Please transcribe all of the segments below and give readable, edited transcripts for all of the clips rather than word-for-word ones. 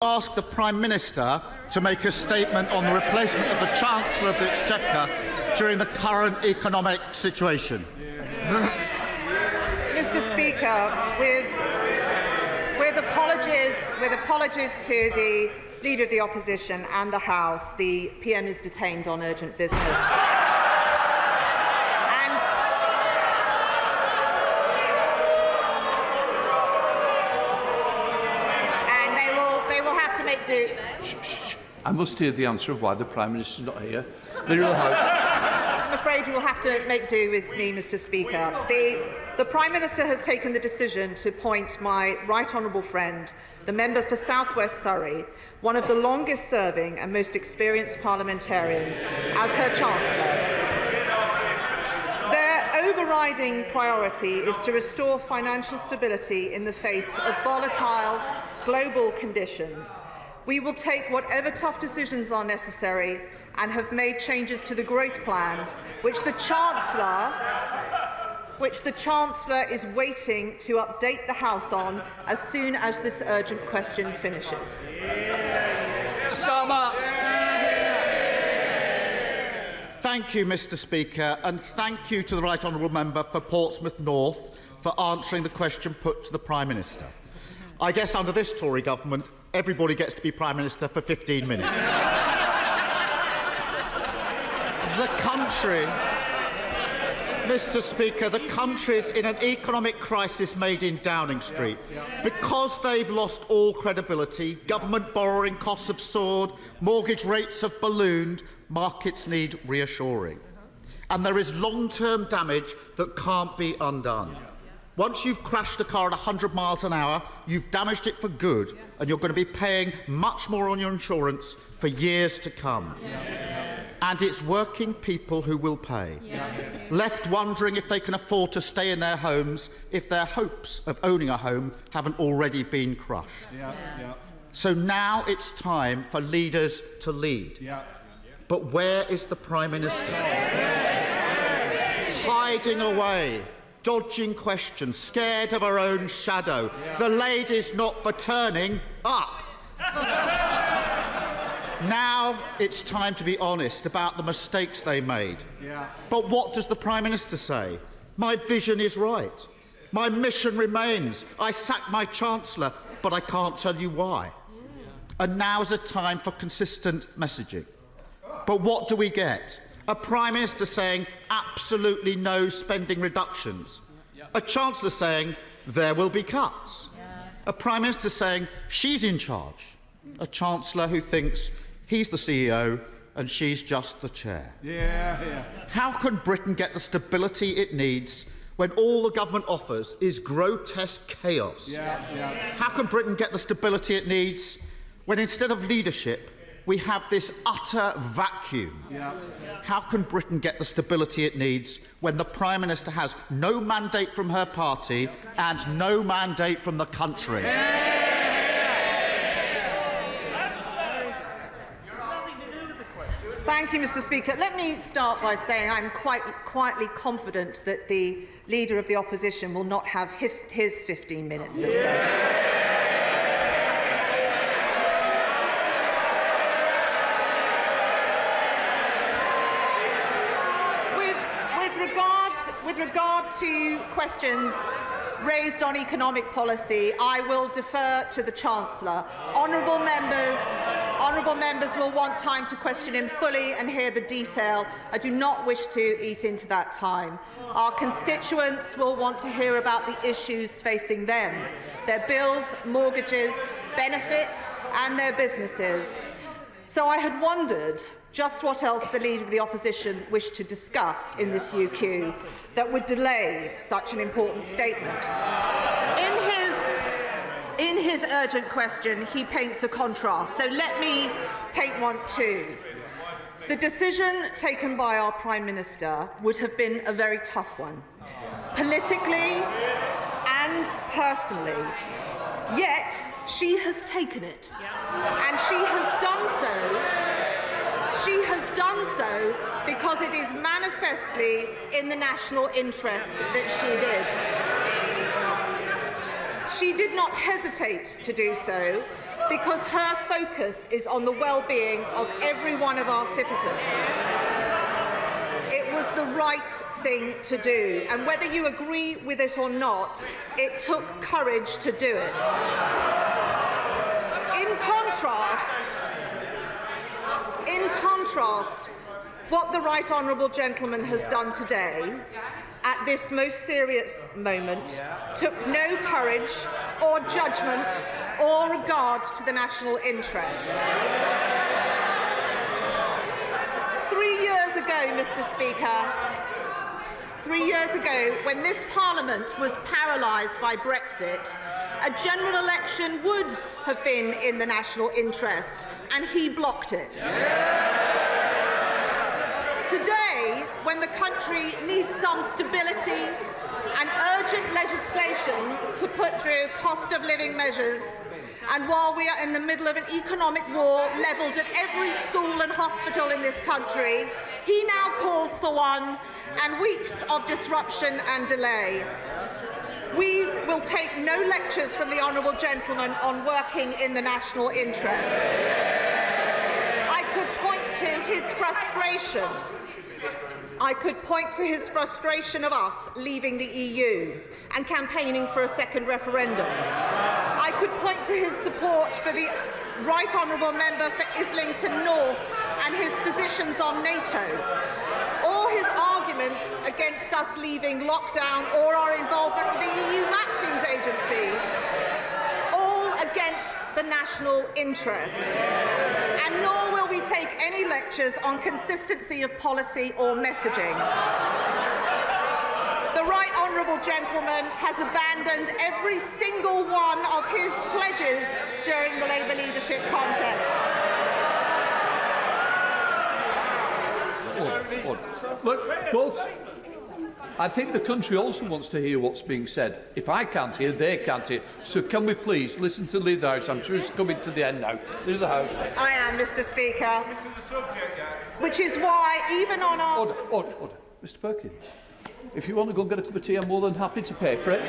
ask the Prime Minister to make a statement on the replacement of the Chancellor of the Exchequer during the current economic situation. Mr. Speaker, with apologies to the Leader of the Opposition and the House, the PM is detained on urgent business. I must hear the answer of why the Prime Minister is not here. The real House. I'm afraid you will have to make do with me, Mr. Speaker. The Prime Minister has taken the decision to appoint my right honourable friend, the member for South West Surrey, one of the longest-serving and most experienced parliamentarians, as her Chancellor. Their overriding priority is to restore financial stability in the face of volatile global conditions. We will take whatever tough decisions are necessary and have made changes to the growth plan, which the Chancellor is waiting to update the House on as soon as this urgent question finishes. Thank you, Mr. Speaker, and thank you to the Right Honourable Member for Portsmouth North for answering the question put to the Prime Minister. I guess under this Tory government, everybody gets to be Prime Minister for 15 minutes. The country, Mr. Speaker, the country is in an economic crisis made in Downing Street. Because they've lost all credibility, government borrowing costs have soared, mortgage rates have ballooned, markets need reassuring. And there is long-term damage that can't be undone. Once you've crashed a car at 100 miles an hour, you've damaged it for good, and you're going to be paying much more on your insurance for years to come. And it's working people who will pay, left wondering if they can afford to stay in their homes if their hopes of owning a home haven't already been crushed. So now it's time for leaders to lead. But where is the Prime Minister? Hiding away, dodging questions, scared of her own shadow. The lady's not for turning up. Now it's time to be honest about the mistakes they made. But what does the Prime Minister say? My vision is right. My mission remains. I sacked my Chancellor, but I can't tell you why. And now is a time for consistent messaging. But what do we get? A Prime Minister saying absolutely no spending reductions. A Chancellor saying there will be cuts. A Prime Minister saying she's in charge. A Chancellor who thinks he's the CEO and she's just the chair. How can Britain get the stability it needs when all the government offers is grotesque chaos? How can Britain get the stability it needs when instead of leadership we have this utter vacuum? How can Britain get the stability it needs when the Prime Minister has no mandate from her party and no mandate from the country? Thank you, Mr. Speaker. Let me start by saying I'm quite quietly confident that the Leader of the Opposition will not have his 15 minutes of fame. With regard to questions raised on economic policy, I will defer to the Chancellor. Honourable members will want time to question him fully and hear the detail. I do not wish to eat into that time. Our constituents will want to hear about the issues facing them, their bills, mortgages, benefits and their businesses. So I had wondered just what else the Leader of the Opposition wished to discuss in this UQ that would delay such an important statement. In his urgent question, he paints a contrast, so let me paint one too. The decision taken by our Prime Minister would have been a very tough one, politically and personally. Yet she has taken it, and she has done so. She has done so because it is manifestly in the national interest that she did. She did not hesitate to do so, because her focus is on the well-being of every one of our citizens. It was the right thing to do, and whether you agree with it or not, it took courage to do it. In contrast, what the Right Honourable Gentleman has done today, at this most serious moment, took no courage or judgment or regard to the national interest. 3 years ago, Mr. Speaker, 3 years ago, when this Parliament was paralysed by Brexit, a general election would have been in the national interest, and he blocked it. Today, when the country needs some stability and urgent legislation to put through cost of living measures, and while we are in the middle of an economic war levelled at every school and hospital in this country, he now calls for one, and weeks of disruption and delay. We will take no lectures from the Honourable Gentleman on working in the national interest. I could point to his frustration. I could point to his frustration of us leaving the EU and campaigning for a second referendum. I could point to his support for the Right Honourable Member for Islington North and his positions on NATO, or his arguments against us leaving lockdown or our involvement with the EU Vaccines Agency, all against the national interest. And nor will we take any lectures on consistency of policy or messaging. The Right Honourable Gentleman has abandoned every single one of his pledges during the Labour leadership contest. Look, folks, I think the country also wants to hear what's being said. If I can't hear, they can't hear. So can we please listen to the Leader of the House? I'm sure it's coming to the end now. Leader of the House. I am, Mr. Speaker. Which is why, even on our... Order. Mr. Perkins, if you want to go and get a cup of tea, I'm more than happy to pay for it.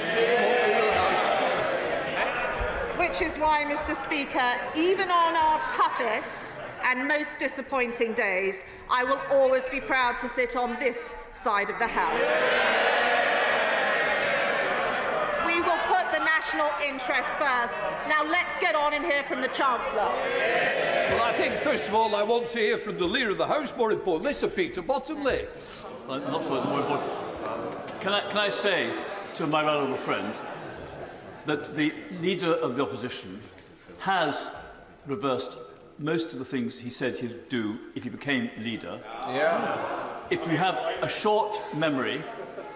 Which is why, Mr. Speaker, even on our toughest and most disappointing days, I will always be proud to sit on this side of the House. We will put the national interest first. Now let's get on and hear from the Chancellor. Well, I think, first of all, I want to hear from the Leader of the House, more importantly, Sir Peter Bottomley. Not so more important. Can I say to my honourable friend that the Leader of the Opposition has reversed most of the things he said he'd do if he became leader. If we have a short memory,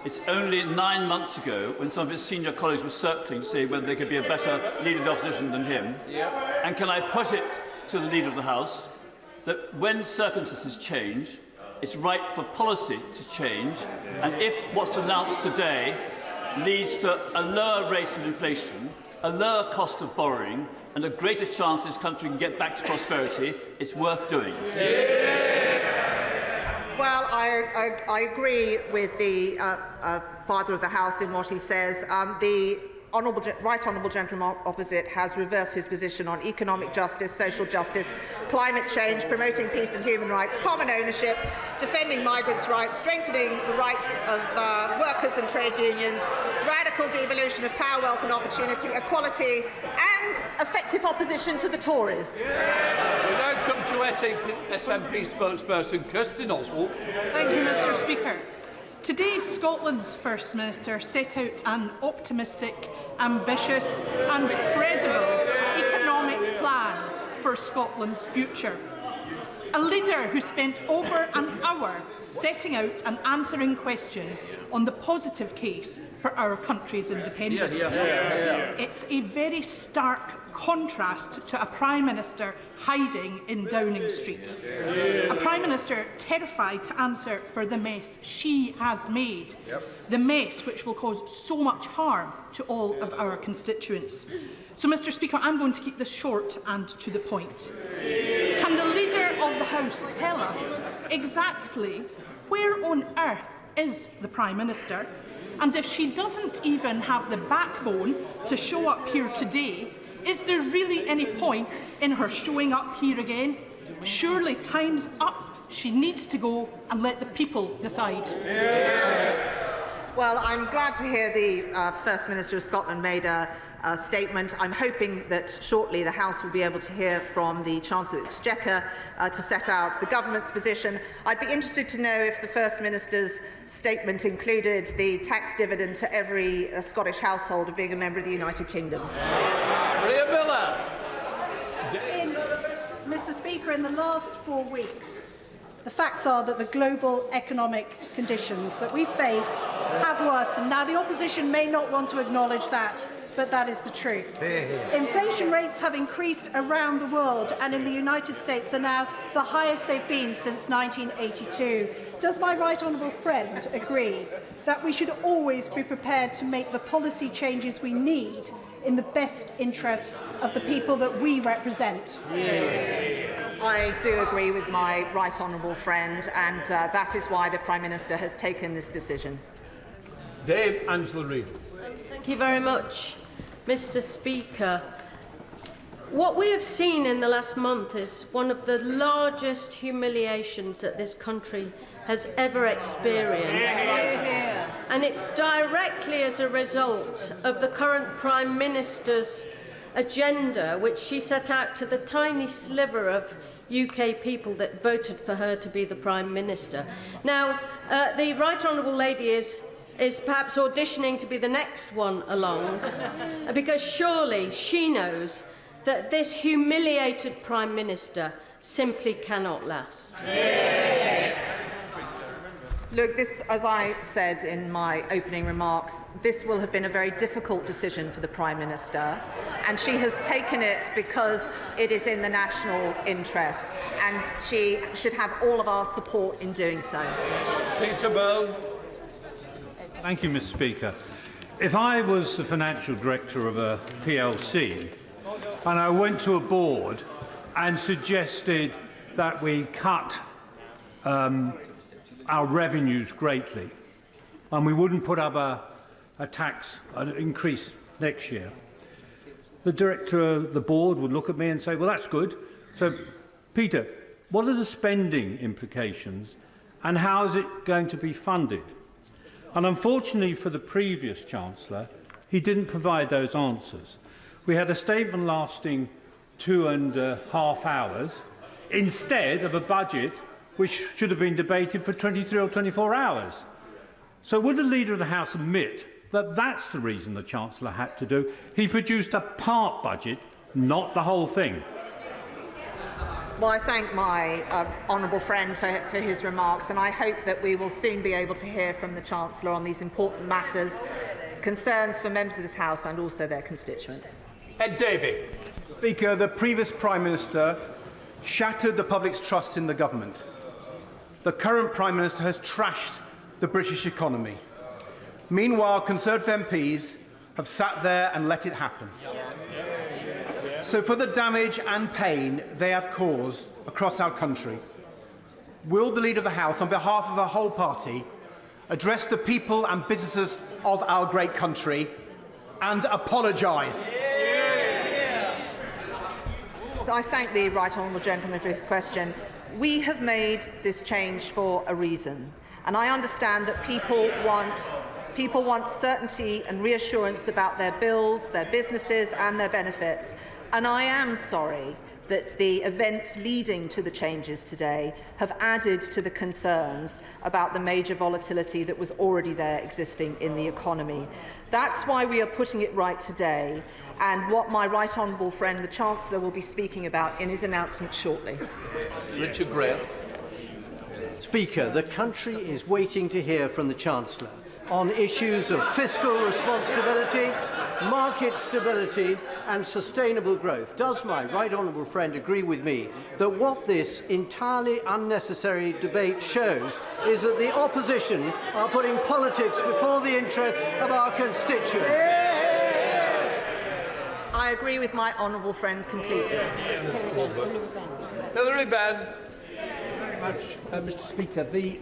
it's only 9 months ago when some of his senior colleagues were circling to say whether there could be a better Leader of the Opposition than him. And can I put it to the Leader of the House that when circumstances change, it's right for policy to change, and if what's announced today leads to a lower rate of inflation, a lower cost of borrowing, and a greater chance this country can get back to prosperity, it's worth doing. Well, I agree with the Father of the House in what he says. The Right Honourable Gentleman opposite has reversed his position on economic justice, social justice, climate change, promoting peace and human rights, common ownership, defending migrants' rights, strengthening the rights of workers and trade unions, radical devolution of power, wealth and opportunity, equality and effective opposition to the Tories. We now come to SNP spokesperson Kirstin Oswald. Thank you, Mr. Speaker. Today, Scotland's First Minister set out an optimistic, ambitious and credible economic plan for Scotland's future. A leader who spent over an hour setting out and answering questions on the positive case for our country's independence. It's a very stark contrast to a Prime Minister hiding in Downing Street. A Prime Minister terrified to answer for the mess she has made. The mess which will cause so much harm to all of our constituents. So, Mr. Speaker, I'm going to keep this short and to the point. Can the Leader of the House tell us exactly where on earth is the Prime Minister? And if she doesn't even have the backbone to show up here today, Is there really any point in her showing up here again? Surely time's up. She needs to go and let the people decide. Well, I'm glad to hear the First Minister of Scotland made a statement. I'm hoping that shortly the House will be able to hear from the Chancellor of the Exchequer to set out the government's position. I'd be interested to know if the First Minister's statement included the tax dividend to every Scottish household of being a member of the United Kingdom. Ria Miller. Mr. Speaker, in the last 4 weeks, the facts are that the global economic conditions that we face have worsened. Now, the opposition may not want to acknowledge that, but that is the truth. Inflation rates have increased around the world, and in the United States are now the highest they've been since 1982. Does my right honourable friend agree that we should always be prepared to make the policy changes we need in the best interests of the people that we represent? I do agree with my right honourable friend, and that is why the Prime Minister has taken this decision. Dave Angela Reid. Thank you very much, Mr. Speaker. What we have seen in the last month is one of the largest humiliations that this country has ever experienced. And it's directly as a result of the current Prime Minister's agenda, which she set out to the tiny sliver of UK people that voted for her to be the Prime Minister. Now, the Right Honourable Lady is perhaps auditioning to be the next one along, because surely she knows that this humiliated Prime Minister simply cannot last. Look, this, as I said in my opening remarks, this will have been a very difficult decision for the Prime Minister, and she has taken it because it is in the national interest, and she should have all of our support in doing so. Peter Byrne. Thank you, Mr. Speaker. If I was the financial director of a PLC and I went to a board and suggested that we cut our revenues greatly and we wouldn't put up a tax, an increase next year, the director of the board would look at me and say, well, that's good. So, Peter, what are the spending implications and how is it going to be funded? And unfortunately for the previous Chancellor, he didn't provide those answers. We had a statement lasting 2.5 hours instead of a budget which should have been debated for 23 or 24 hours. So would the Leader of the House admit that that's the reason the Chancellor had to do? He produced a part budget, not the whole thing. Well, I thank my honourable friend for his remarks, and I hope that we will soon be able to hear from the Chancellor on these important matters, concerns for members of this House and also their constituents. Ed Davey. Speaker, the previous Prime Minister shattered the public's trust in the government. The current Prime Minister has trashed the British economy. Meanwhile, Conservative MPs have sat there and let it happen. So for the damage and pain they have caused across our country, will the Leader of the House, on behalf of the whole party, address the people and businesses of our great country and apologise? I thank the right honourable gentleman for his question. We have made this change for a reason, and I understand that people want certainty and reassurance about their bills, their businesses and their benefits. And I am sorry that the events leading to the changes today have added to the concerns about the major volatility that was already there existing in the economy. That's why we are putting it right today, and what my right honourable friend, the Chancellor, will be speaking about in his announcement shortly. Richard Graham. Speaker, the country is waiting to hear from the Chancellor on issues of fiscal responsibility, market stability and sustainable growth. Does my right honourable friend agree with me that what this entirely unnecessary debate shows is that the opposition are putting politics before the interests of our constituents? I agree with my honourable friend completely. Hilary Benn. Very much, Mr. Speaker. The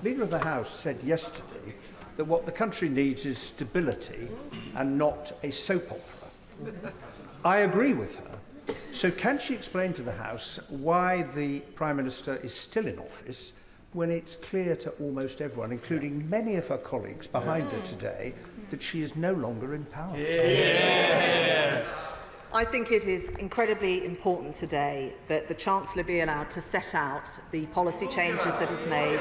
Leader of the House said yesterday that what the country needs is stability and not a soap opera. I agree with her. So can she explain to the House why the Prime Minister is still in office when it's clear to almost everyone, including many of her colleagues behind her today, that she is no longer in power? I think it is incredibly important today that the Chancellor be allowed to set out the policy changes that is made,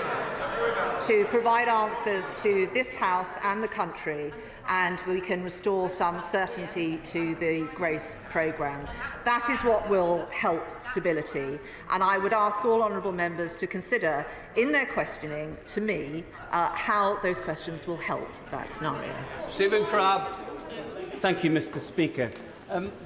to provide answers to this House and the country, and we can restore some certainty to the growth programme. That is what will help stability, and I would ask all honourable members to consider in their questioning to me how those questions will help that scenario. Stephen Crabb. Thank you, Mr. Speaker.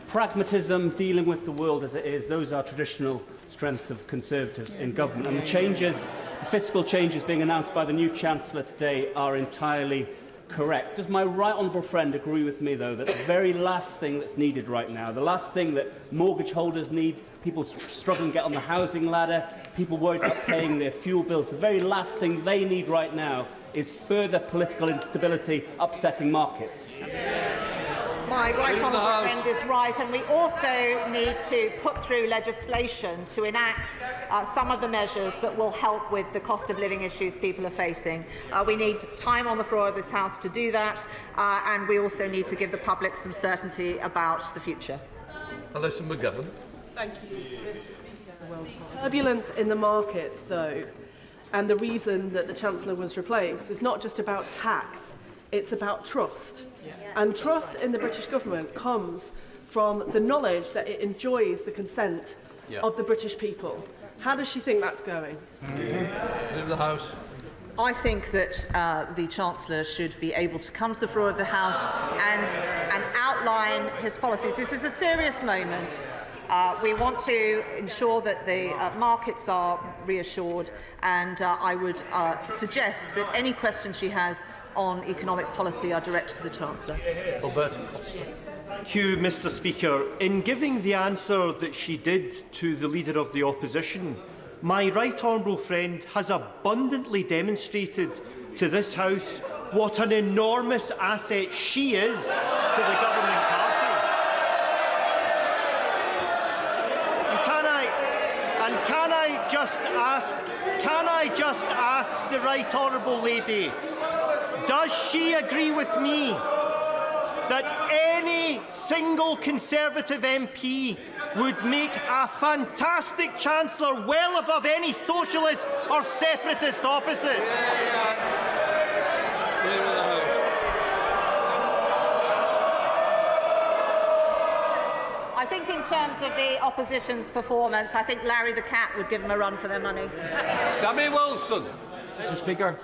Pragmatism, dealing with the world as it is, those are traditional strengths of Conservatives in government. And the fiscal changes being announced by the new Chancellor today are entirely correct. Does my right honourable friend agree with me, though, that the very last thing that's needed right now, the last thing that mortgage holders need, people struggling to get on the housing ladder, people worried about paying their fuel bills, the very last thing they need right now is further political instability upsetting markets? My right honourable friend is right, and we also need to put through legislation to enact some of the measures that will help with the cost of living issues people are facing. We need time on the floor of this House to do that, and we also need to give the public some certainty about the future. Alison McGovern. Thank you, Mr. Speaker. Turbulence in the markets, though, and the reason that the Chancellor was replaced is not just about tax, it's about trust. And trust in the British government comes from the knowledge that it enjoys the consent of the British people. How does she think that's going? In the House. I think that the Chancellor should be able to come to the floor of the House and outline his policies. This is a serious moment. We want to ensure that the markets are reassured, and I would suggest that any questions she has on economic policy are directed to the Chancellor. Alberta Costa. Thank you, Mr. Speaker. In giving the answer that she did to the Leader of the Opposition, my right honourable friend has abundantly demonstrated to this House what an enormous asset she is to the governing party. And can I just ask the right honourable lady, does she agree with me that any single Conservative MP would make a fantastic Chancellor well above any socialist or separatist opposite? I think in terms of the opposition's performance, I think Larry the Cat would give them a run for their money. Sammy Wilson. Mr. Speaker,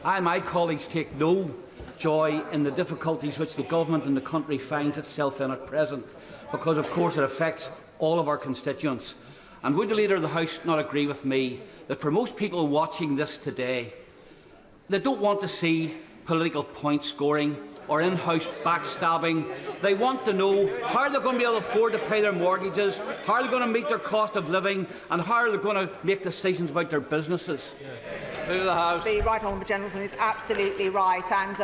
I and my colleagues take no joy in the difficulties which the government and the country finds itself in at present, because of course it affects all of our constituents. And would the Leader of the House not agree with me that for most people watching this today, they don't want to see political point scoring or in-house backstabbing? They want to know how they're going to be able to afford to pay their mortgages, how they're going to meet their cost of living, and how they're going to make decisions about their businesses. The right honourable gentleman is absolutely right, and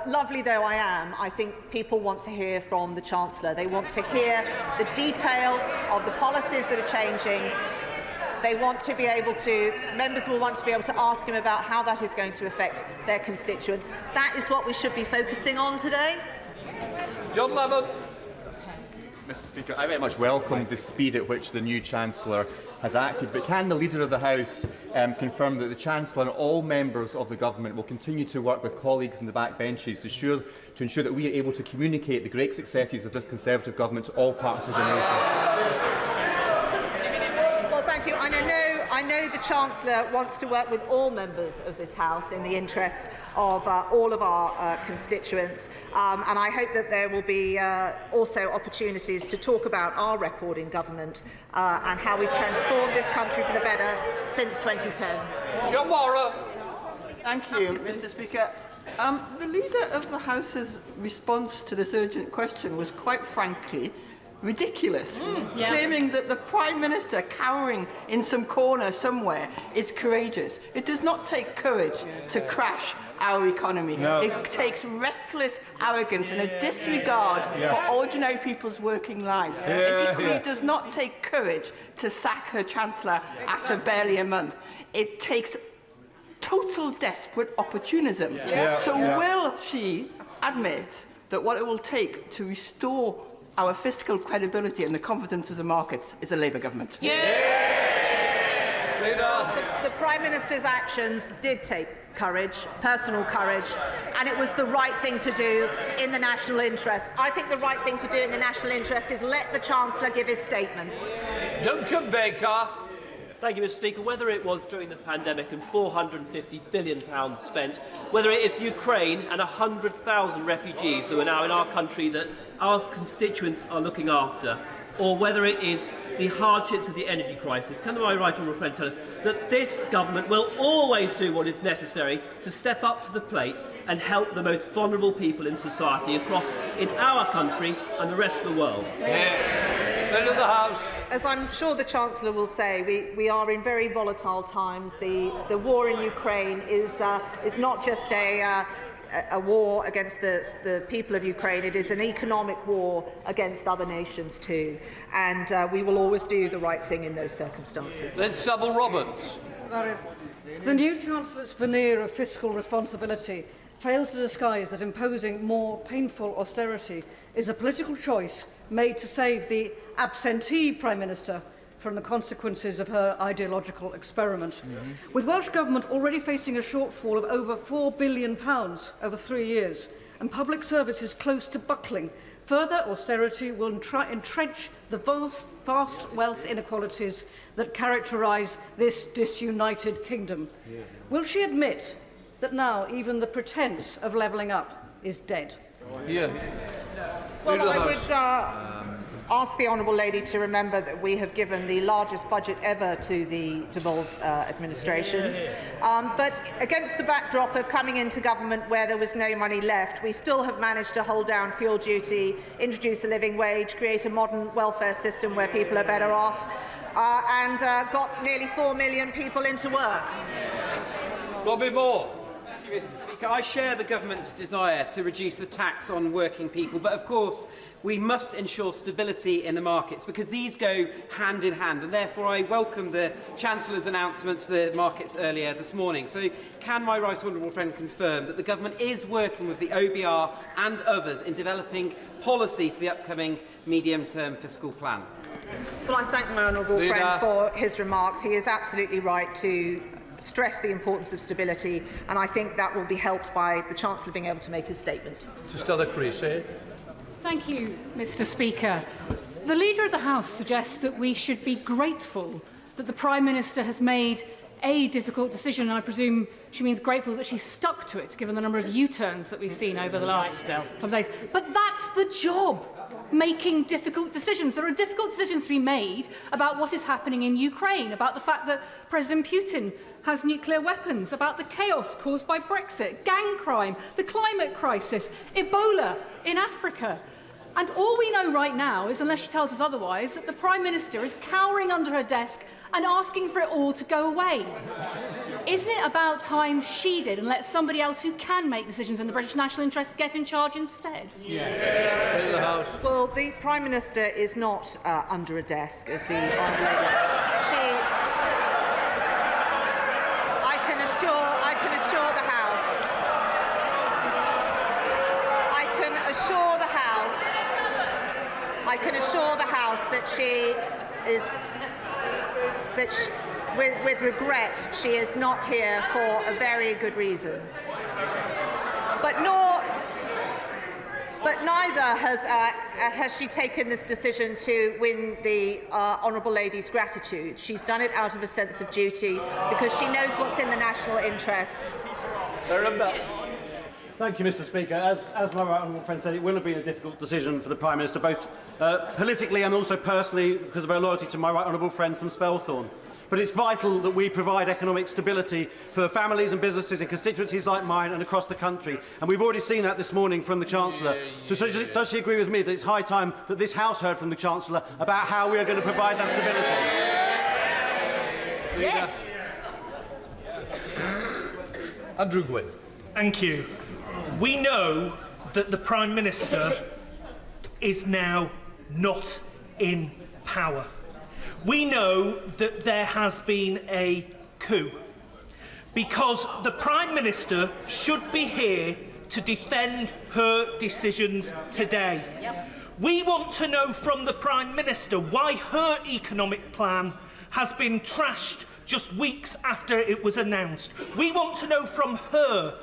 lovely though I am, I think people want to hear from the Chancellor. They want to hear the detail of the policies that are changing. They want to be able to, members will want to be able to ask him about how that is going to affect their constituents. That is what we should be focusing on today. John Lemon. Mr. Speaker, I very much welcome the speed at which the new Chancellor has acted, but can the Leader of the House confirm that the Chancellor and all members of the Government will continue to work with colleagues in the backbenches to ensure that we are able to communicate the great successes of this Conservative Government to all parts of the nation? Well, thank you. I know the Chancellor wants to work with all members of this House in the interests of all of our constituents, and I hope that there will be also opportunities to talk about our record in government and how we've transformed this country for the better since 2010. John Morrow. Thank you, Mr. Speaker. The Leader of the House's response to this urgent question was, quite frankly, ridiculous, claiming that the Prime Minister cowering in some corner somewhere is courageous. It does not take courage to crash our economy. No. It takes reckless arrogance and a disregard for ordinary people's working lives. It equally does not take courage to sack her Chancellor after barely a month. It takes total desperate opportunism. Will she admit that what it will take to restore our fiscal credibility and the confidence of the markets is a Labour government? The Prime Minister's actions did take courage, personal courage, and it was the right thing to do in the national interest. I think the right thing to do in the national interest is let the Chancellor give his statement. Duncan Baker. Thank you, Mr. Speaker. Whether it was during the pandemic and £450 billion spent, whether it is Ukraine and 100,000 refugees who are now in our country that our constituents are looking after, or whether it is the hardships of the energy crisis, can my right honourable friend tell us that this government will always do what is necessary to step up to the plate and help the most vulnerable people in society across in our country and the rest of the world? Friend of the House. As I'm sure the Chancellor will say, we are in very volatile times. The war in Ukraine is not just a war against the people of Ukraine. It is an economic war against other nations too. And we will always do the right thing in those circumstances. Then Sybil Roberts. The new Chancellor's veneer of fiscal responsibility fails to disguise that imposing more painful austerity is a political choice made to save the absentee Prime Minister from the consequences of her ideological experiment. With Welsh Government already facing a shortfall of over £4 billion over 3 years and public services close to buckling, further austerity will entrench the vast wealth inequalities that characterise this disunited kingdom. Will she admit that now even the pretence of levelling up is dead? Well, I would ask the Honourable Lady to remember that we have given the largest budget ever to the devolved administrations. But against the backdrop of coming into government where there was no money left, we still have managed to hold down fuel duty, introduce a living wage, create a modern welfare system where people are better off, and got nearly 4 million people into work. Robbie Moore. Thank you, Mr. Speaker. I share the government's desire to reduce the tax on working people, but of course we must ensure stability in the markets because these go hand in hand, and therefore I welcome the Chancellor's announcement to the markets earlier this morning. So can my right honourable friend confirm that the government is working with the OBR and others in developing policy for the upcoming medium-term fiscal plan? Well, I thank my honourable friend for his remarks. He is absolutely right to stress the importance of stability, and I think that will be helped by the Chancellor being able to make his statement. To Stella Creasy. Thank you, Mr. Speaker. The Leader of the House suggests that we should be grateful that the Prime Minister has made a difficult decision, and I presume she means grateful that she stuck to it, given the number of U-turns that we've seen over the last couple of days. But that's the job, making difficult decisions. There are difficult decisions to be made about what is happening in Ukraine, about the fact that President Putin has nuclear weapons, about the chaos caused by Brexit, gang crime, the climate crisis, Ebola in Africa. And all we know right now is, unless she tells us otherwise, that the Prime Minister is cowering under her desk and asking for it all to go away. Isn't it about time she did and let somebody else who can make decisions in the British national interest get in charge instead? Well, the Prime Minister is not under a desk, as the Honourable Lady. I can assure the House that she is, with regret, she is not here for a very good reason. But neither has she taken this decision to win the Honourable Lady's gratitude. She's done it out of a sense of duty because she knows what's in the national interest. Thank you, Mr. Speaker. As my right honourable friend said, it will have been a difficult decision for the Prime Minister, both politically and also personally, because of her loyalty to my right honourable friend from Spelthorne. but it's vital that we provide economic stability for families and businesses in constituencies like mine and across the country. And we've already seen that this morning from the Chancellor. So does she agree with me that it's high time that this House heard from the Chancellor about how we are going to provide that stability? Yes. Andrew Gwynn. Thank you. We know that the Prime Minister is now not in power. We know that there has been a coup because the Prime Minister should be here to defend her decisions today. We want to know from the Prime Minister why her economic plan has been trashed just weeks after it was announced. We want to know from her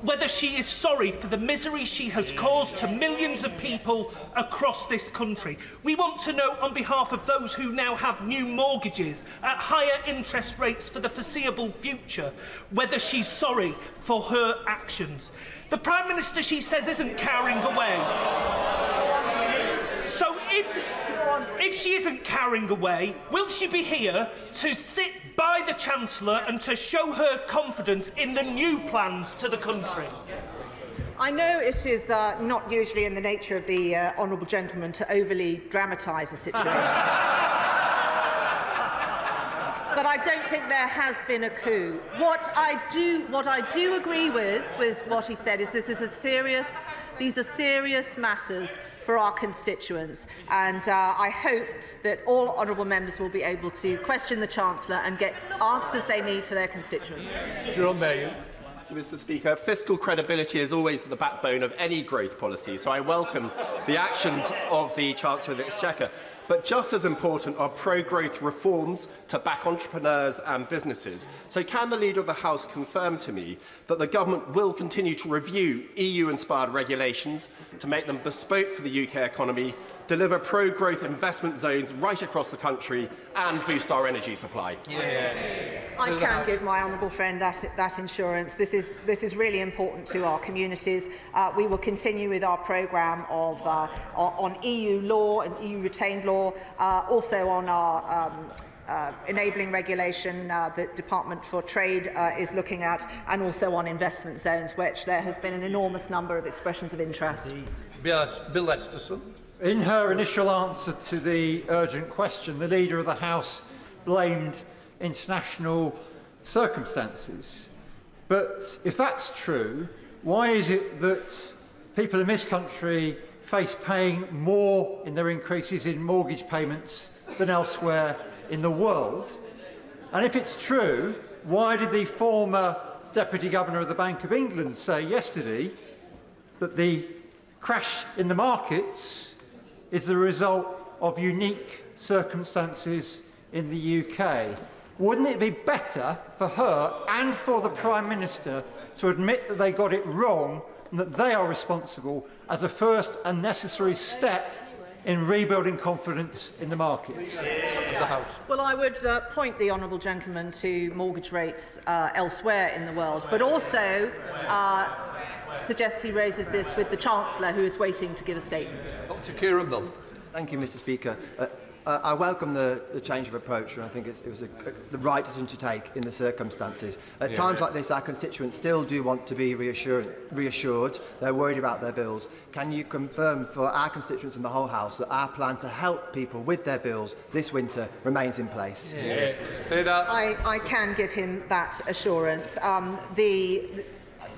whether she is sorry for the misery she has caused to millions of people across this country. We want to know, on behalf of those who now have new mortgages at higher interest rates for the foreseeable future, whether she's sorry for her actions. The Prime Minister, she says, isn't cowering away. So if she isn't cowering away, will she be here to sit by the Chancellor and to show her confidence in the new plans to the country? I know it is not usually in the nature of the honourable gentleman to overly dramatise a situation. But I don't think there has been a coup. What I do agree with what he said is these are serious matters for our constituents, and I hope that all honourable members will be able to question the Chancellor and get answers they need for their constituents. Jerome Mayor. Mr. Speaker, fiscal credibility is always the backbone of any growth policy, so I welcome the actions of the Chancellor of the Exchequer. But just as important are pro-growth reforms to back entrepreneurs and businesses. So can the Leader of the House confirm to me that the Government will continue to review EU-inspired regulations to make them bespoke for the UK economy, deliver pro-growth investment zones right across the country and boost our energy supply? I can give my honourable friend that assurance. This is really important to our communities. We will continue with our programme of on EU law and EU retained law, also on our enabling regulation the Department for Trade is looking at, and also on investment zones, which there has been an enormous number of expressions of interest. Bill Esterson. In her initial answer to the urgent question, the Leader of the House blamed international circumstances. But if that's true, why is it that people in this country face paying more in their increases in mortgage payments than elsewhere in the world? And if it's true, why did the former Deputy Governor of the Bank of England say yesterday that the crash in the markets is the result of unique circumstances in the UK? Wouldn't it be better for her and for the Prime Minister to admit that they got it wrong and that they are responsible as a first and necessary step in rebuilding confidence in the markets? The House. Well, I would point the honourable gentleman to mortgage rates elsewhere in the world, but also suggests he raises this with the Chancellor, who is waiting to give a statement. Dr. Kieran Mill. Thank you, Mr. Speaker. I welcome the change of approach, and I think it was the right decision to take in the circumstances. At times like this, our constituents still do want to be reassured. They're worried about their bills. Can you confirm for our constituents in the whole House that our plan to help people with their bills this winter remains in place? I can give him that assurance.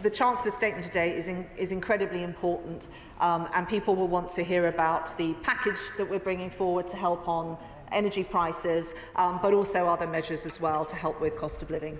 The Chancellor's statement today is incredibly important, and people will want to hear about the package that we're bringing forward to help on energy prices, but also other measures as well to help with cost of living.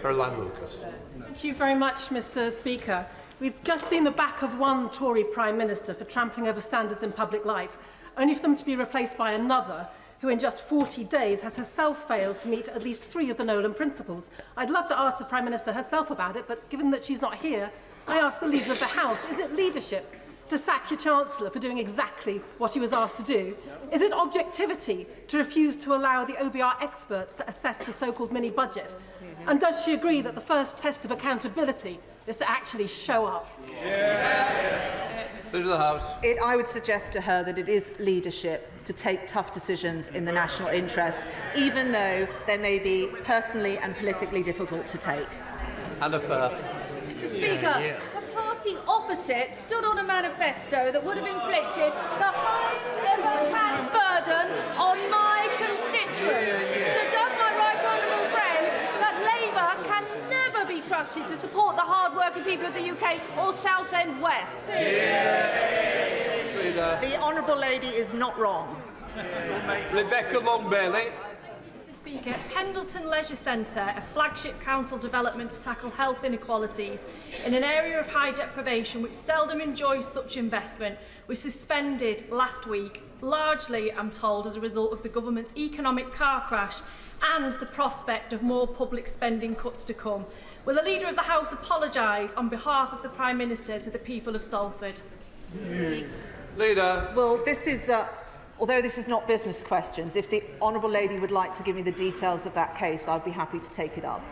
Caroline Lucas. Thank you very much, Mr. Speaker. We've just seen the back of one Tory Prime Minister for trampling over standards in public life, only for them to be replaced by another who in just 40 days has herself failed to meet at least 3 of the Nolan principles. I'd love to ask the Prime Minister herself about it, but given that she's not here, I ask the Leader of the House, is it leadership to sack your Chancellor for doing exactly what he was asked to do? Is it objectivity to refuse to allow the OBR experts to assess the so-called mini-budget? And does she agree that the first test of accountability is to actually show up? Leader of the House. I would suggest to her that it is leadership to take tough decisions in the national interest, even though they may be personally and politically difficult to take. Anna Fair. Mr. Speaker, the party opposite stood on a manifesto that would have inflicted the highest ever tax burden on my constituents. So does my right honourable friend that Labour can never be trusted to support the hard-working people of the UK or Southend West? The honourable lady is not wrong. Rebecca Long-Bailey. Mr. Speaker, Pendleton Leisure Centre, a flagship council development to tackle health inequalities in an area of high deprivation which seldom enjoys such investment, was suspended last week, largely, I'm told, as a result of the government's economic car crash and the prospect of more public spending cuts to come. Will the Leader of the House apologise on behalf of the Prime Minister to the people of Salford? Leader. Well, this is, although this is not business questions, if the honourable lady would like to give me the details of that case, I'd be happy to take it up.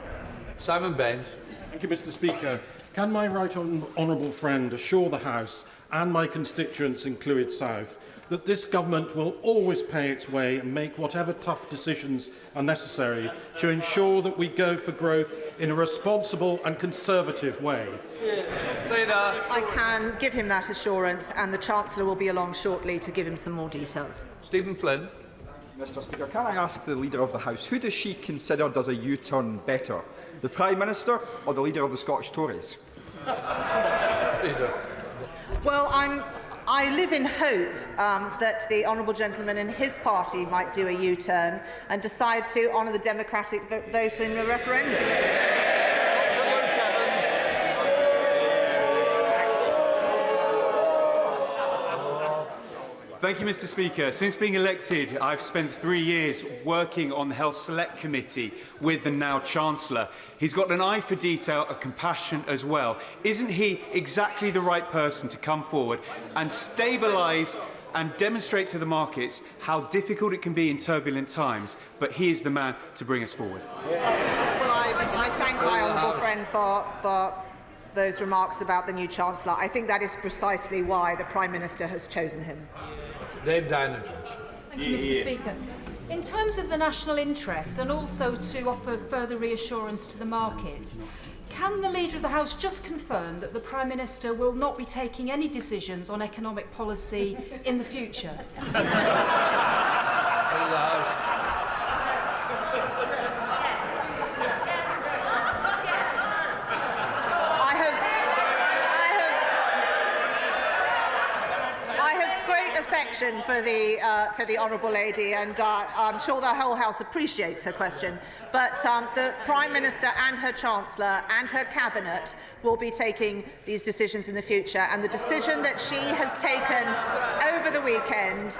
Simon Baines. Thank you, Mr. Speaker. Can my right honourable friend assure the House and my constituents in Clwyd South that this government will always pay its way and make whatever tough decisions are necessary to ensure that we go for growth in a responsible and conservative way? I can give him that assurance, and the Chancellor will be along shortly to give him some more details. Stephen Flynn. Mr. Speaker, can I ask the Leader of the House, who does she consider does a U-turn better, the Prime Minister or the Leader of the Scottish Tories? Leader. Well, I live in hope that the honourable gentleman and his party might do a U-turn and decide to honour the democratic vote in a referendum. Thank you, Mr. Speaker. Since being elected, I've spent 3 years working on the Health Select Committee with the now Chancellor. He's got an eye for detail and compassion as well. Isn't he exactly the right person to come forward and stabilise and demonstrate to the markets how difficult it can be in turbulent times? But he is the man to bring us forward. Well, I thank my honourable friend for those remarks about the new Chancellor. I think that is precisely why the Prime Minister has chosen him. Dave Dynage. Thank you, Mr. Speaker. In terms of the national interest and also to offer further reassurance to the markets, can the Leader of the House just confirm that the Prime Minister will not be taking any decisions on economic policy in the future? Leader of the House. Affection for the honourable lady, and I'm sure the whole House appreciates her question. But the Prime Minister and her Chancellor and her Cabinet will be taking these decisions in the future, and the decision that she has taken over the weekend,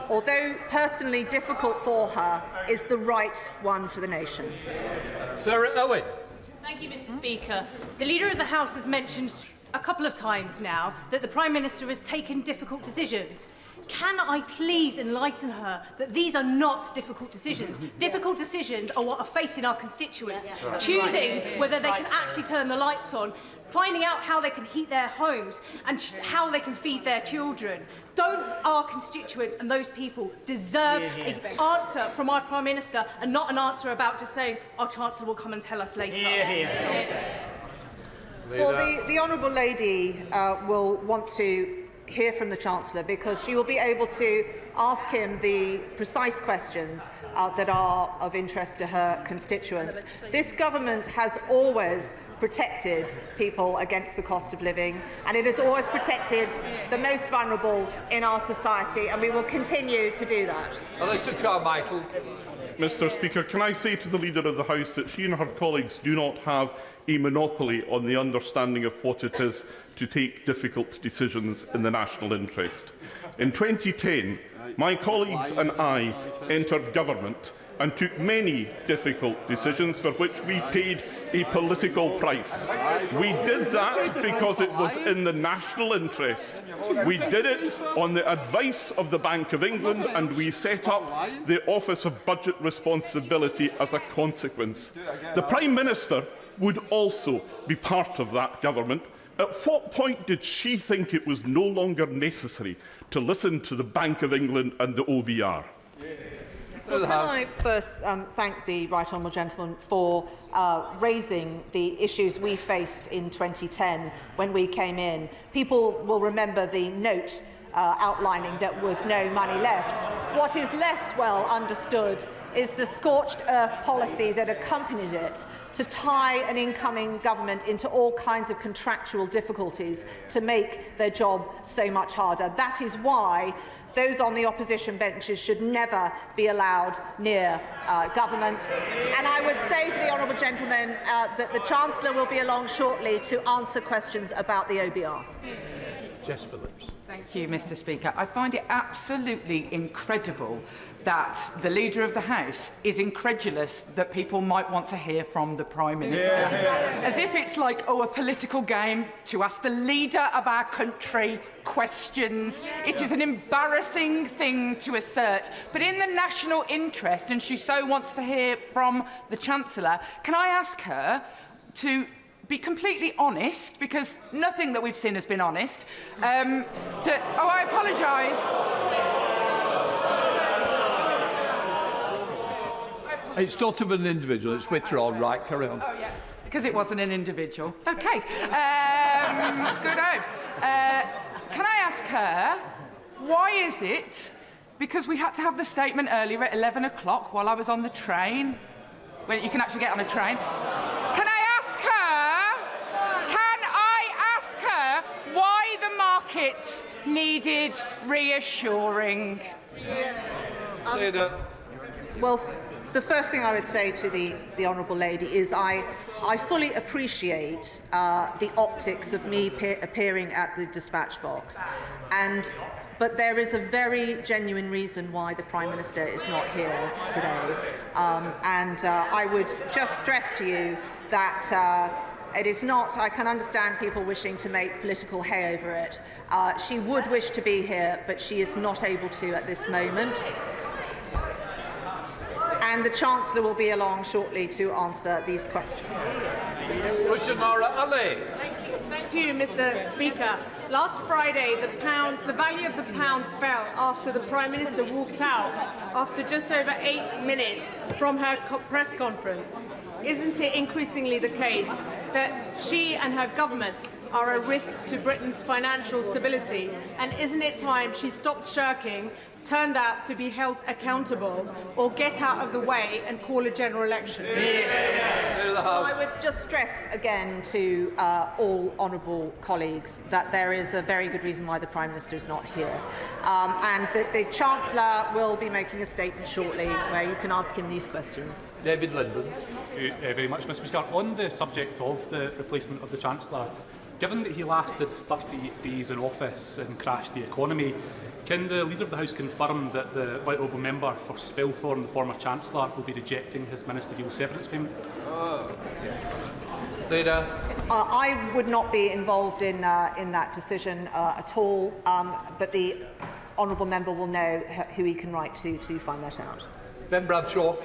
although personally difficult for her, is the right one for the nation. Sarah Owen. Thank you, Mr. Speaker. The Leader of the House has mentioned a couple of times now that the Prime Minister has taken difficult decisions. Can I please enlighten her that these are not difficult decisions? Difficult decisions are what are facing our constituents. Choosing whether they can actually turn the lights on, finding out how they can heat their homes and how they can feed their children. Don't our constituents and those people deserve an answer from our Prime Minister and not an answer about just saying our Chancellor will come and tell us later? Well, the honourable lady will want to hear from the Chancellor, because she will be able to ask him the precise questions that are of interest to her constituents. This government has always protected people against the cost of living, and it has always protected the most vulnerable in our society, and we will continue to do that. Mr. Carmichael. Mr. Speaker, can I say to the Leader of the House that she and her colleagues do not have a monopoly on the understanding of what it is to take difficult decisions in the national interest. In 2010, my colleagues and I entered government and took many difficult decisions for which we paid a political price. We did that because it was in the national interest. We did it on the advice of the Bank of England, and we set up the Office of Budget Responsibility as a consequence. The Prime Minister would also be part of that government, At what point did she think it was no longer necessary to listen to the Bank of England and the OBR? Well, can I first thank the right honourable gentleman for raising the issues we faced in 2010 when we came in. People will remember the note outlining that was no money left. What is less well understood is the scorched earth policy that accompanied it to tie an incoming government into all kinds of contractual difficulties to make their job so much harder. That is why those on the opposition benches should never be allowed near government. And I would say to the honourable gentleman that the Chancellor will be along shortly to answer questions about the OBR. Jess Phillips. Thank you, Mr. Speaker. I find it absolutely incredible that the Leader of the House is incredulous that people might want to hear from the Prime Minister. As if it's like, a political game to ask the leader of our country questions. It is an embarrassing thing to assert. But in the national interest, and she so wants to hear from the Chancellor, can I ask her to be completely honest, because nothing that we've seen has been honest. I apologise. It's not of an individual, it's withdrawn. Right, carry on. Oh, yeah, because it wasn't an individual. OK. Good. Can I ask her, why is it, because we had to have the statement earlier at 11 o'clock while I was on the train, when you can actually get on a train, why the markets needed reassuring? Well, the first thing I would say to the honourable lady is I fully appreciate the optics of me appearing at the dispatch box, but there is a very genuine reason why the Prime Minister is not here today, and I would just stress to you that it is not, I can understand people wishing to make political hay over it. She would wish to be here, but she is not able to at this moment. And the Chancellor will be along shortly to answer these questions. Thank you, Mr. Speaker. Last Friday, the value of the pound fell after the Prime Minister walked out after just over 8 minutes from her press conference. Isn't it increasingly the case that she and her government are a risk to Britain's financial stability? And isn't it time she stopped shirking, turned out to be held accountable, or get out of the way and call a general election? Well, I would just stress again to all honourable colleagues that there is a very good reason why the Prime Minister is not here, and that the Chancellor will be making a statement shortly where you can ask him these questions. David Linden. Thank you very much, Mr. Speaker. On the subject of the replacement of the Chancellor, given that he lasted 38 days in office and crashed the economy, can the Leader of the House confirm that the right honourable member for Spelthorne, the former Chancellor, will be rejecting his ministerial severance payment? Leader. I would not be involved in that decision at all, but the honourable member will know who he can write to find that out. Ben Bradshaw.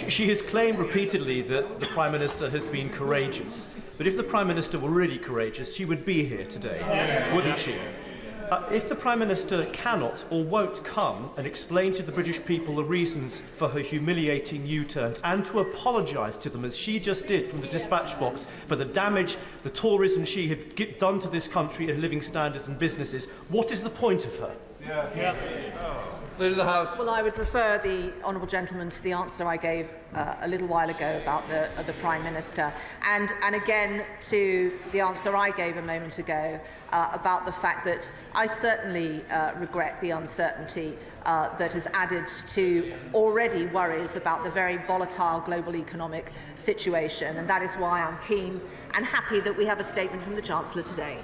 She has claimed repeatedly that the Prime Minister has been courageous. But if the Prime Minister were really courageous, she would be here today, wouldn't she? If the Prime Minister cannot or won't come and explain to the British people the reasons for her humiliating U-turns and to apologise to them, as she just did from the dispatch box, for the damage the Tories and she have done to this country and living standards and businesses, what is the point of her? Leader of the House. Well, I would refer the honourable gentleman to the answer I gave a little while ago about the Prime Minister, and again to the answer I gave a moment ago about the fact that I certainly regret the uncertainty that has added to already worries about the very volatile global economic situation, and that is why I'm keen and happy that we have a statement from the Chancellor today.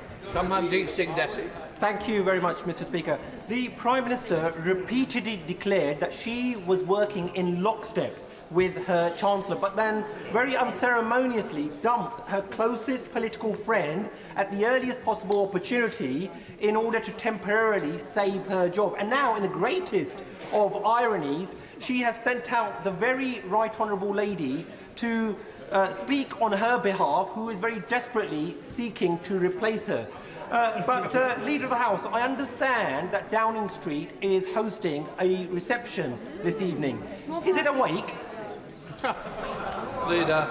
Thank you very much, Mr. Speaker. The Prime Minister repeatedly declared that she was working in lockstep with her Chancellor, but then very unceremoniously dumped her closest political friend at the earliest possible opportunity in order to temporarily save her job. And now, in the greatest of ironies, she has sent out the very right honourable lady to speak on her behalf, who is very desperately seeking to replace her. But, Leader of the House, I understand that Downing Street is hosting a reception this evening. Is it a wake? Leader.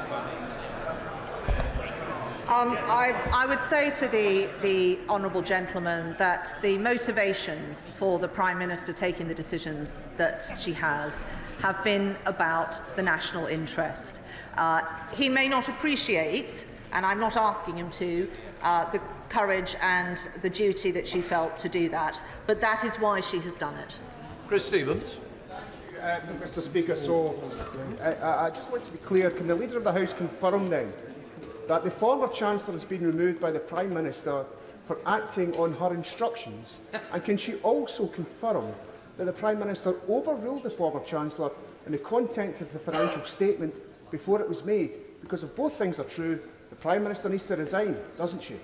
I would say to the honourable gentleman that the motivations for the Prime Minister taking the decisions that she has have been about the national interest. He may not appreciate, and I'm not asking him to, the courage and the duty that she felt to do that, but that is why she has done it. Chris Stevens. Mr. Speaker, so I just want to be clear, can the Leader of the House confirm then that the former Chancellor has been removed by the Prime Minister for acting on her instructions, and can she also confirm that the Prime Minister overruled the former Chancellor in the contents of the financial statement before it was made? Because if both things are true, the Prime Minister needs to resign, doesn't she?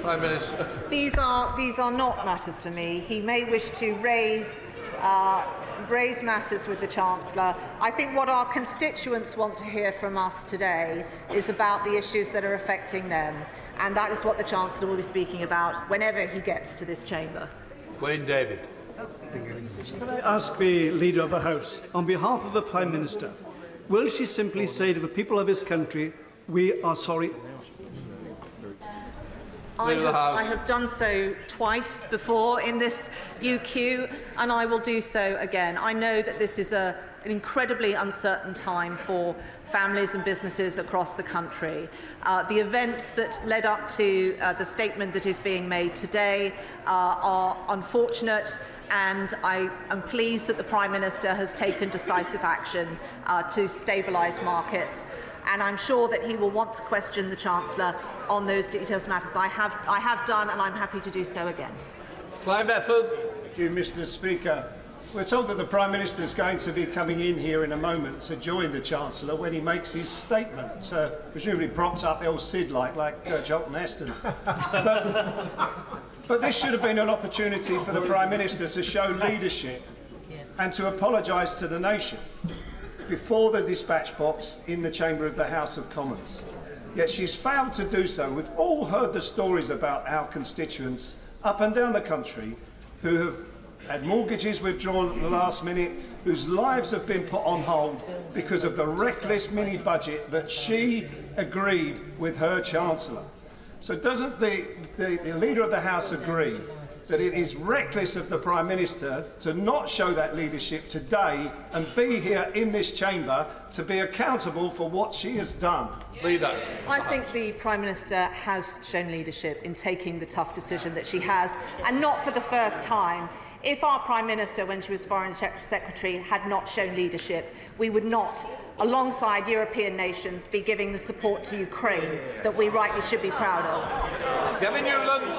Prime Minister. These are not matters for me. He may wish to raise matters with the Chancellor. I think what our constituents want to hear from us today is about the issues that are affecting them, and that is what the Chancellor will be speaking about whenever he gets to this chamber. Wayne David. Can I ask the Leader of the House, on behalf of the Prime Minister, will she simply say to the people of this country, we are sorry? I have done so twice before in this UQ, and I will do so again. I know that this is an incredibly uncertain time for families and businesses across the country. The events that led up to the statement that is being made today are unfortunate, and I am pleased that the Prime Minister has taken decisive action to stabilise markets. And I'm sure that he will want to question the Chancellor on those detailed matters. I have done, and I'm happy to do so again. Clive Efford. Thank you, Mr. Speaker. We're told that the Prime Minister is going to be coming in here in a moment to join the Chancellor when he makes his statement, presumably propped up El Cid like Charlton Heston. But this should have been an opportunity for the Prime Minister to show leadership and to apologise to the nation before the dispatch box in the chamber of the House of Commons. Yet she's failed to do so. We've all heard the stories about our constituents up and down the country who have had mortgages withdrawn at the last minute, whose lives have been put on hold because of the reckless mini-budget that she agreed with her Chancellor. So doesn't the Leader of the House agree that it is reckless of the Prime Minister to not show that leadership today and be here in this chamber to be accountable for what she has done? Leader. I think the Prime Minister has shown leadership in taking the tough decision that she has, and not for the first time. If our Prime Minister, when she was Foreign Secretary, had not shown leadership, we would not, alongside European nations, be giving the support to Ukraine that we rightly should be proud of. Kevin Newland.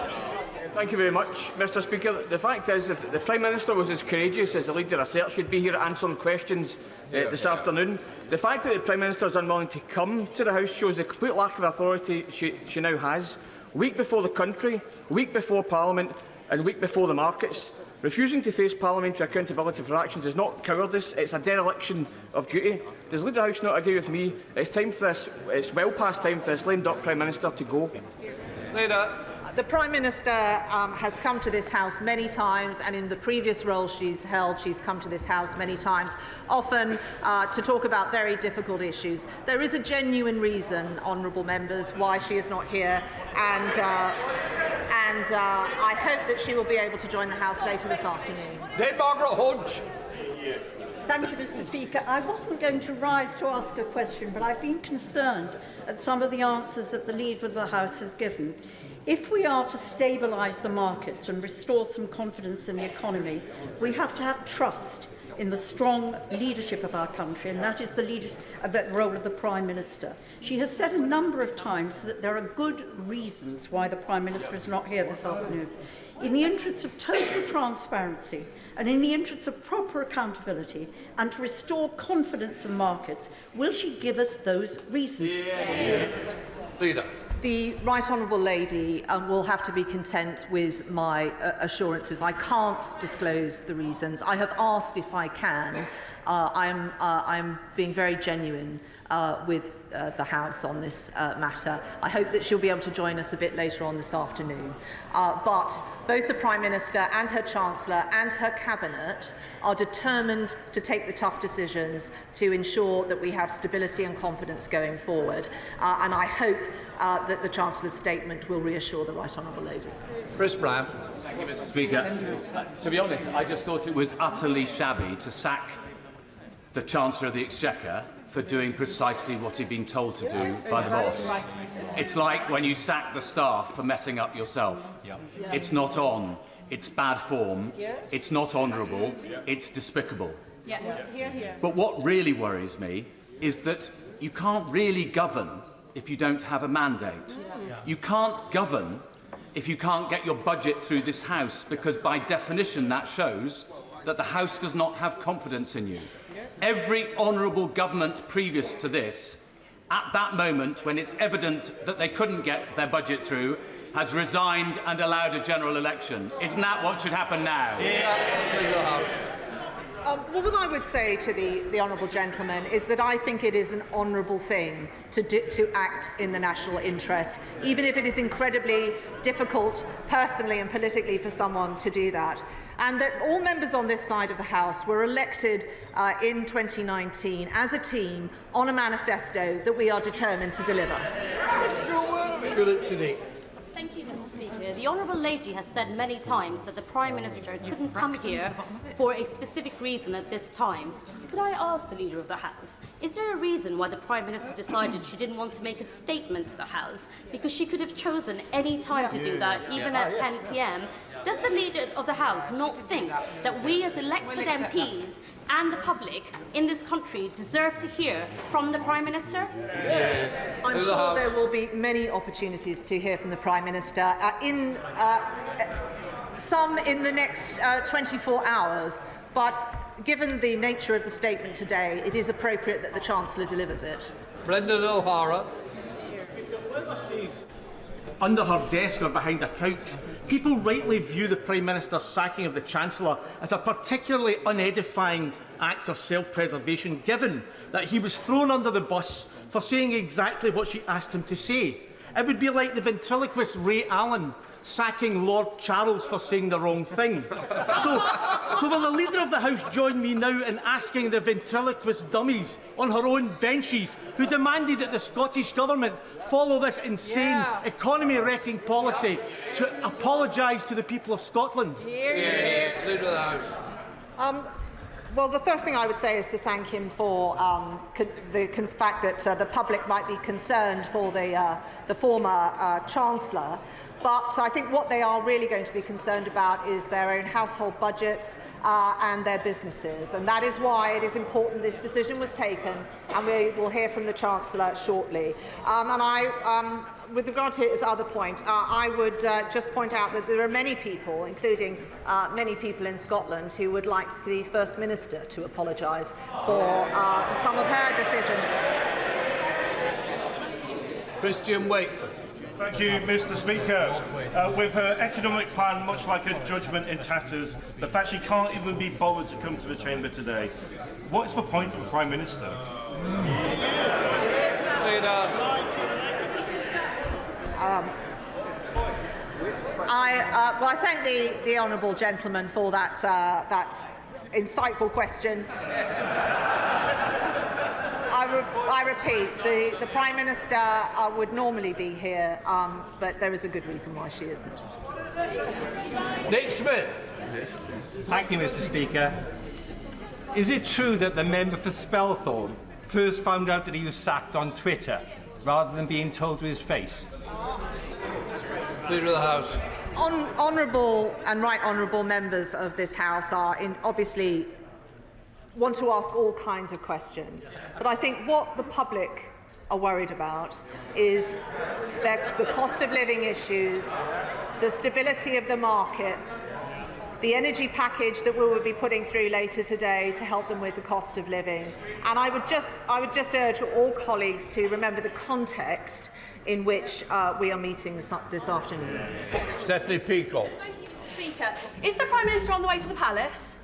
Thank you very much, Mr. Speaker. The fact is that the Prime Minister was as courageous as the Leader herself should be here answering questions this afternoon. The fact that the Prime Minister is unwilling to come to the House shows the complete lack of authority she now has. Week before the country, week before Parliament, and week before the markets. Refusing to face parliamentary accountability for actions is not cowardice, it's a dereliction of duty. Does Leader of the House not agree with me? It's well past time for this lame duck Prime Minister to go. Leader. The Prime Minister has come to this House many times, and in the previous role she's held, she's come to this House many times, often to talk about very difficult issues. There is a genuine reason, honourable members, why she is not here, and I hope that she will be able to join the House later this afternoon. Then Margaret Hodge. Thank you, Mr. Speaker. I wasn't going to rise to ask a question, but I've been concerned at some of the answers that the Leader of the House has given. If we are to stabilise the markets and restore some confidence in the economy, we have to have trust in the strong leadership of our country, and that is the role of the Prime Minister. She has said a number of times that there are good reasons why the Prime Minister is not here this afternoon. In the interest of total transparency and in the interests of proper accountability and to restore confidence in markets, will she give us those reasons? Leader. The Right Honourable Lady will have to be content with my assurances. I can't disclose the reasons. I have asked if I can. I'm being very genuine with the House on this matter. I hope that she'll be able to join us a bit later on this afternoon. But both the Prime Minister and her Chancellor and her Cabinet are determined to take the tough decisions to ensure that we have stability and confidence going forward. And I hope that the Chancellor's statement will reassure the Right Honourable Lady. Chris Brown. Thank you, Mr. Speaker. To be honest, I just thought it was utterly shabby to sack the Chancellor of the Exchequer for doing precisely what he'd been told to do by the boss. It's like when you sack the staff for messing up yourself. It's not on, it's bad form, it's not honourable, it's despicable. But what really worries me is that you can't really govern if you don't have a mandate. You can't govern if you can't get your budget through this House, because by definition that shows that the House does not have confidence in you. Every honourable government previous to this, at that moment when it's evident that they couldn't get their budget through, has resigned and allowed a general election. Isn't that what should happen now? Well, what I would say to the honourable gentleman is that I think it is an honourable thing to act in the national interest, even if it is incredibly difficult personally and politically for someone to do that. And that all members on this side of the House were elected in 2019 as a team on a manifesto that we are determined to deliver. Thank you, Mr. Speaker. The Honourable Lady has said many times that the Prime Minister couldn't come here for a specific reason at this time. So could I ask the Leader of the House, is there a reason why the Prime Minister decided she didn't want to make a statement to the House? Because she could have chosen any time to do that, even at 10 p.m. Does the Leader of the House not think that we as elected MPs and the public in this country deserve to hear from the Prime Minister? I'm sure there will be many opportunities to hear from the Prime Minister, some in the next 24 hours, but given the nature of the statement today, it is appropriate that the Chancellor delivers it. Brendan O'Hara. Whether she's under her desk or behind a couch, people rightly view the Prime Minister's sacking of the Chancellor as a particularly unedifying act of self-preservation, given that he was thrown under the bus for saying exactly what she asked him to say. It would be like the ventriloquist Ray Allen sacking Lord Charles for saying the wrong thing. So will the Leader of the House join me now in asking the ventriloquist dummies on her own benches who demanded that the Scottish Government follow this insane economy-wrecking policy to apologise to the people of Scotland? Leader of the House. Well, the first thing I would say is to thank him for the fact that the public might be concerned for the former Chancellor. But I think what they are really going to be concerned about is their own household budgets and their businesses. And that is why it is important this decision was taken, and we will hear from the Chancellor shortly. With regard to his other point, I would just point out that there are many people, including many people in Scotland, who would like the First Minister to apologise for some of her decisions. Christian Wakeford. Thank you, Mr. Speaker. With her economic plan much like a judgment in tatters, the fact she can't even be bothered to come to the Chamber today, what is the point of the Prime Minister? I thank the honourable gentleman for that insightful question. I repeat, the Prime Minister would normally be here, but there is a good reason why she isn't. Nick Smith. Thank you, Mr. Speaker. Is it true that the member for Spelthorne first found out that he was sacked on Twitter, rather than being told to his face? Leader of the House. Honourable and right honourable members of this House obviously want to ask all kinds of questions. But I think what the public are worried about is the cost of living issues, the stability of the markets, the energy package that we will be putting through later today to help them with the cost of living. And I would just urge all colleagues to remember the context in which we are meeting this afternoon. Stephanie Peacock. Speaker, is the Prime Minister on the way to the Palace?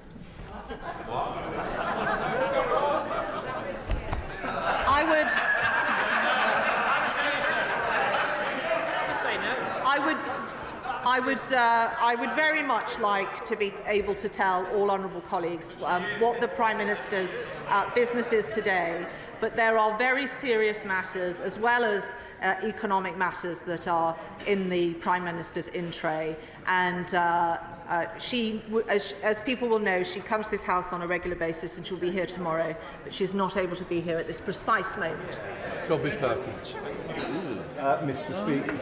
I would very much like to be able to tell all honourable colleagues what the Prime Minister's business is today, but there are very serious matters as well as economic matters that are in the Prime Minister's in tray, and she, as people will know, she comes to this House on a regular basis and she'll be here tomorrow, but she's not able to be here at this precise moment. Perkins. Mr. Speaker,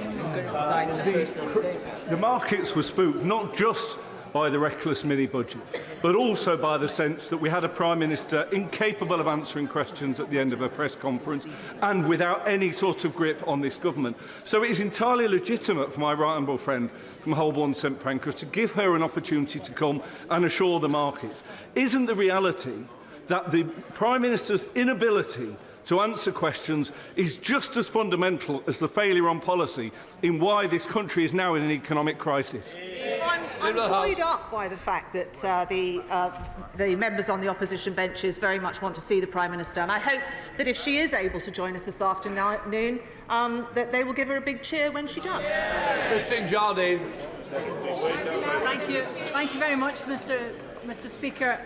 the markets were spooked not just by the reckless mini-budget, but also by the sense that we had a Prime Minister incapable of answering questions at the end of a press conference and without any sort of grip on this government. So it is entirely legitimate for my right honourable friend from Holborn St Pancras to give her an opportunity to come and assure the markets. Isn't the reality that the Prime Minister's inability to answer questions is just as fundamental as the failure on policy in why this country is now in an economic crisis? I'm buoyed up by the fact that the members on the opposition benches very much want to see the Prime Minister, and I hope that if she is able to join us this afternoon, that they will give her a big cheer when she does. Christine Jardine. Thank you. Thank you very much, Mr. Speaker.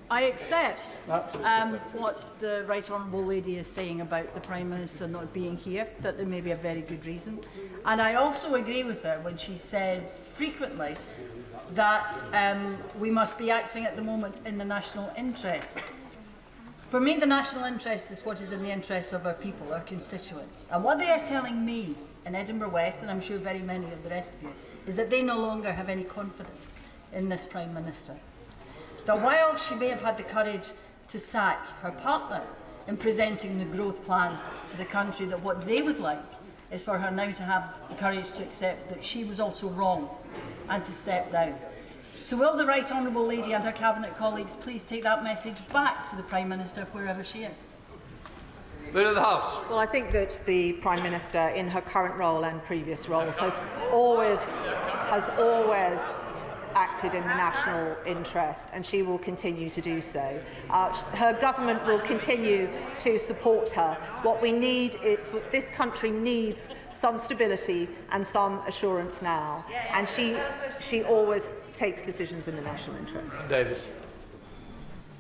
I accept what the Right Honourable Lady is saying about the Prime Minister not being here, that there may be a very good reason. And I also agree with her when she said frequently that we must be acting at the moment in the national interest. For me, the national interest is what is in the interests of our people, our constituents. And what they are telling me in Edinburgh West, and I'm sure very many of the rest of you, is that they no longer have any confidence in this Prime Minister. That while she may have had the courage to sack her partner in presenting the growth plan for the country, that what they would like is for her now to have the courage to accept that she was also wrong and to step down. So will the Right Honourable Lady and her Cabinet colleagues please take that message back to the Prime Minister wherever she is? Leader of the House. Well, I think that the Prime Minister, in her current role and previous roles, has always acted in the national interest, and she will continue to do so. Her government will continue to support her. What we need, this country needs some stability and some assurance now, and she always takes decisions in the national interest. Davis.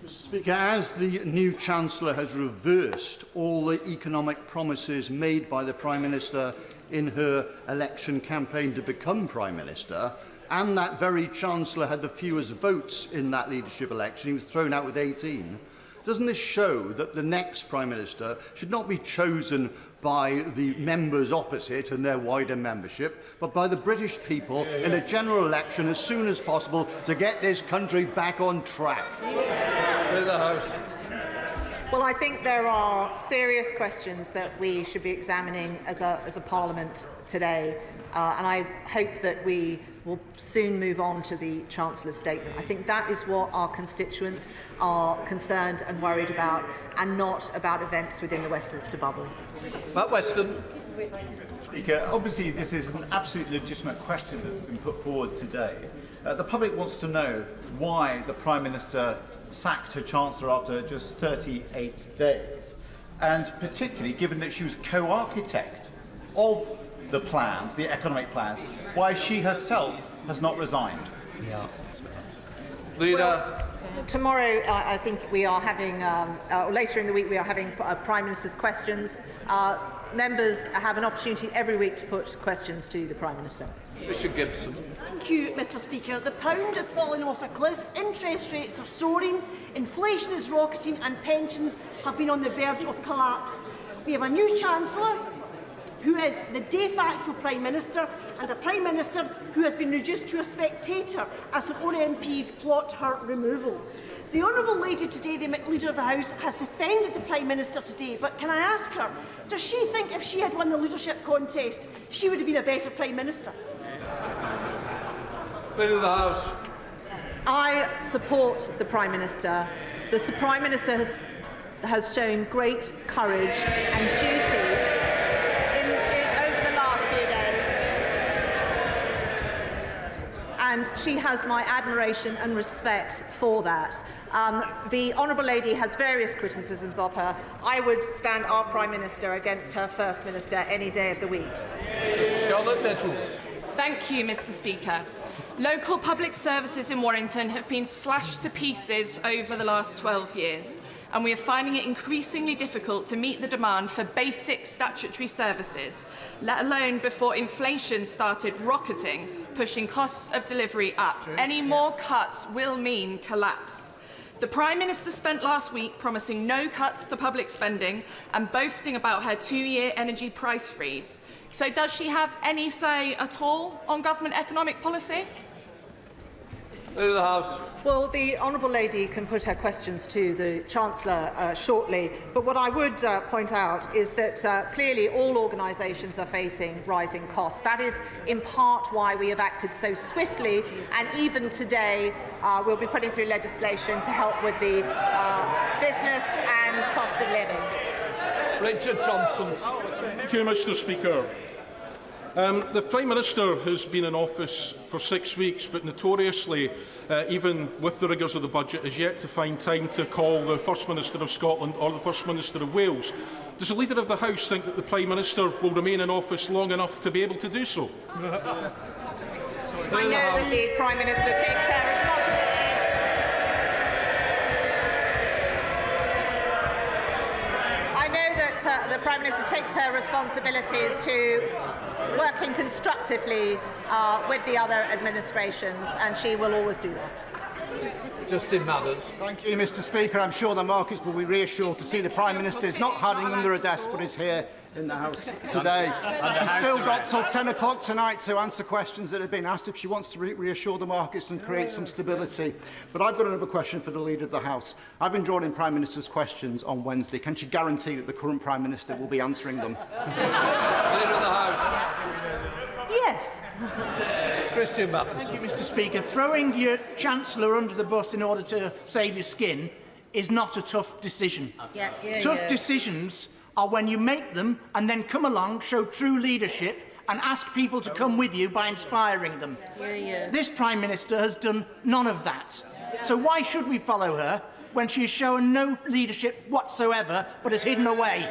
Mr. Speaker, as the new Chancellor has reversed all the economic promises made by the Prime Minister in her election campaign to become Prime Minister, and that very Chancellor had the fewest votes in that leadership election, he was thrown out with 18, doesn't this show that the next Prime Minister should not be chosen by the members opposite and their wider membership, but by the British people in a general election as soon as possible to get this country back on track? The House. Well, I think there are serious questions that we should be examining as a Parliament today, and I hope that we will soon move on to the Chancellor's statement. I think that is what our constituents are concerned and worried about, and not about events within the Westminster bubble. Matt Weston. Speaker, obviously this is an absolutely legitimate question that's been put forward today. The public wants to know why the Prime Minister sacked her Chancellor after just 38 days, and particularly given that she was co-architect of the plans, the economic plans, why she herself has not resigned. Yeah. Leader. Tomorrow, I think we are having, or later in the week, we are having Prime Minister's questions. Members have an opportunity every week to put questions to the Prime Minister. Mr. Gibson. Thank you, Mr. Speaker. The pound is falling off a cliff, interest rates are soaring, inflation is rocketing, and pensions have been on the verge of collapse. We have a new Chancellor who is the de facto Prime Minister, and a Prime Minister who has been reduced to a spectator as her own MPs plot her removal. The Honourable Lady today, the Leader of the House, has defended the Prime Minister today, but can I ask her, does she think if she had won the leadership contest, she would have been a better Prime Minister? Leader of the House. I support the Prime Minister. The Prime Minister has shown great courage and duty over the last few days. And she has my admiration and respect for that. The Honourable Lady has various criticisms of her. I would stand our Prime Minister against her First Minister any day of the week. Charlotte Nettles. Thank you, Mr. Speaker. Local public services in Warrington have been slashed to pieces over the last 12 years, and we are finding it increasingly difficult to meet the demand for basic statutory services, let alone before inflation started rocketing, pushing costs of delivery up. Any more cuts will mean collapse. The Prime Minister spent last week promising no cuts to public spending and boasting about her 2-year energy price freeze. So does she have any say at all on government economic policy? Leader of the House. Well, the Honourable Lady can put her questions to the Chancellor shortly, but what I would point out is that clearly all organisations are facing rising costs. That is in part why we have acted so swiftly, and even today we'll be putting through legislation to help with the business and cost of living. Richard Johnson. Thank you, Mr. Speaker. The Prime Minister has been in office for 6 weeks, but notoriously, even with the rigours of the budget, has yet to find time to call the First Minister of Scotland or the First Minister of Wales. Does the Leader of the House think that the Prime Minister will remain in office long enough to be able to do so? I know that the Prime Minister takes her responsibilities. I know that the Prime Minister takes her responsibilities to working constructively with the other administrations, and she will always do that. Justin Mathers. Thank you, Mr. Speaker. I'm sure the markets will be reassured to see the Prime Minister is not hiding under a desk but is here in the House today. She's still got till 10 o'clock tonight to answer questions that have been asked if she wants to reassure the markets and create some stability. But I've got another question for the Leader of the House. I've been drawing in Prime Minister's questions on Wednesday. Can she guarantee that the current Prime Minister will be answering them? Leader of the House. Yes. Christian Matheson. Thank you, Mr. Speaker. Throwing your Chancellor under the bus in order to save your skin is not a tough decision. Tough decisions are when you make them and then come along, show true leadership and ask people to come with you by inspiring them. This Prime Minister has done none of that. So why should we follow her when she has shown no leadership whatsoever but has hidden away?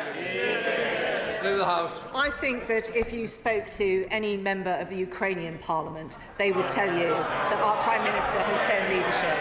The House. I think that if you spoke to any member of the Ukrainian Parliament, they would tell you that our Prime Minister has shown leadership.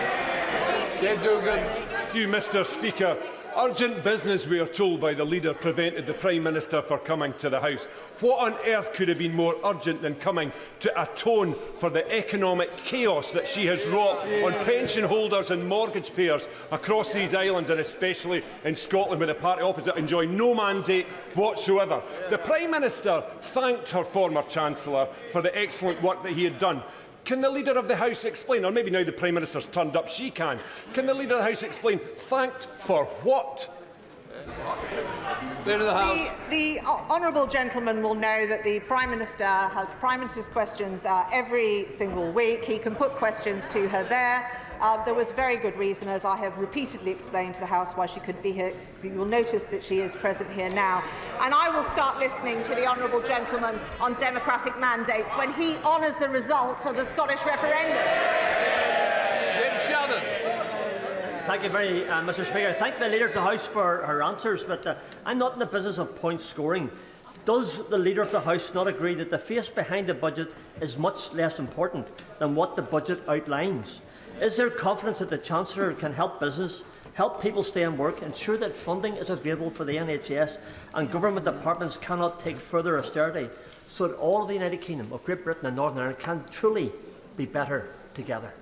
Dave Dugan. Thank you, Mr. Speaker. Urgent business, we are told by the Leader, prevented the Prime Minister from coming to the House. What on earth could have been more urgent than coming to atone for the economic chaos that she has wrought on pension holders and mortgage payers across these islands, and especially in Scotland, where the party opposite enjoy no mandate whatsoever? The Prime Minister thanked her former Chancellor for the excellent work that he had done. Can the Leader of the House explain, or maybe now the Prime Minister's turned up, she can the Leader of the House explain, thanked for what? Leader of the House. The honourable gentleman will know that the Prime Minister has Prime Minister's questions every single week. He can put questions to her there. There was very good reason, as I have repeatedly explained to the House, why she couldn't be here. You will notice that she is present here now. And I will start listening to the honourable gentleman on democratic mandates when he honours the results of the Scottish referendum. Jim Shannon. Thank you very much, Mr. Speaker. I thank the Leader of the House for her answers, but I'm not in the business of point scoring. Does the Leader of the House not agree that the face behind the budget is much less important than what the budget outlines? Is there confidence that the Chancellor can help business, help people stay in work, ensure that funding is available for the NHS and government departments cannot take further austerity, so that all of the United Kingdom of Great Britain and Northern Ireland can truly be better together?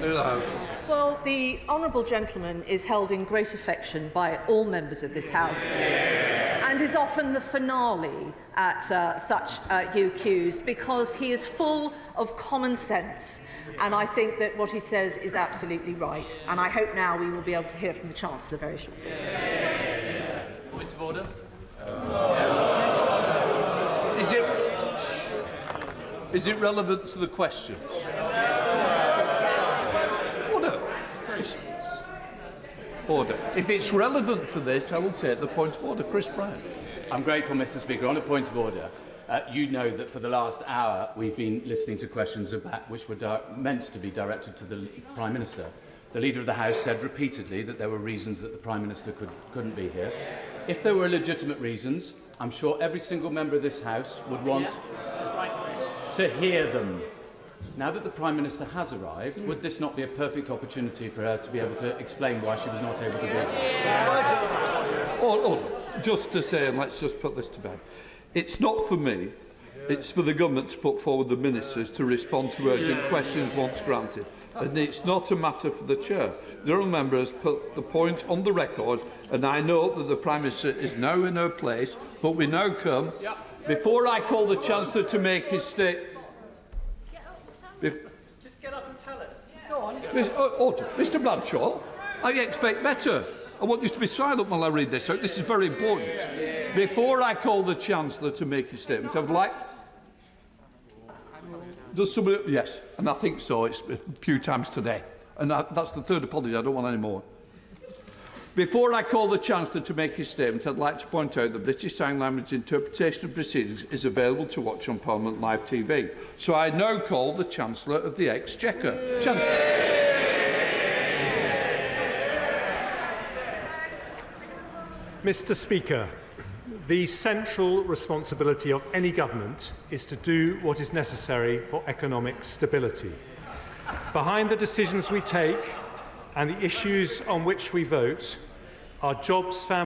Well, the honourable gentleman is held in great affection by all members of this House and is often the finale at such UQs because he is full of common sense, and I think that what he says is absolutely right, and I hope now we will be able to hear from the Chancellor very shortly. Point of order. Is it relevant to the questions? Order. If it's relevant to this, I will take the point of order. Chris Brown. I'm grateful, Mr. Speaker. On a point of order, you know that for the last hour we've been listening to questions about which were meant to be directed to the Prime Minister. The Leader of the House said repeatedly that there were reasons that the Prime Minister couldn't be here. If there were legitimate reasons, I'm sure every single member of this House would want to hear them. Now that the Prime Minister has arrived, would this not be a perfect opportunity for her to be able to explain why she was not able to be here? Order. Just to say, and let's just put this to bed, it's not for me, it's for the government to put forward the ministers to respond to urgent questions once granted. And it's not a matter for the chair. The honourable member has put the point on the record, and I know that the Prime Minister is now in her place, but we now come, before I call the Chancellor to make his statement. Just get up and tell us. Go on. Order. Mr Bradshaw, I expect better. I want you to be silent while I read this out. This is very important. Before I call the Chancellor to make his statement, I would like... Does somebody... Yes, and I think so. It's a few times today. And that's the third apology. I don't want any more. Before I call the Chancellor to make his statement, I'd like to point out that British Sign Language interpretation of proceedings is available to watch on Parliament Live TV. So I now call the Chancellor of the Exchequer. Chancellor. Mr. Speaker, the central responsibility of any government is to do what is necessary for economic stability. Behind the decisions we take and the issues on which we vote are jobs, families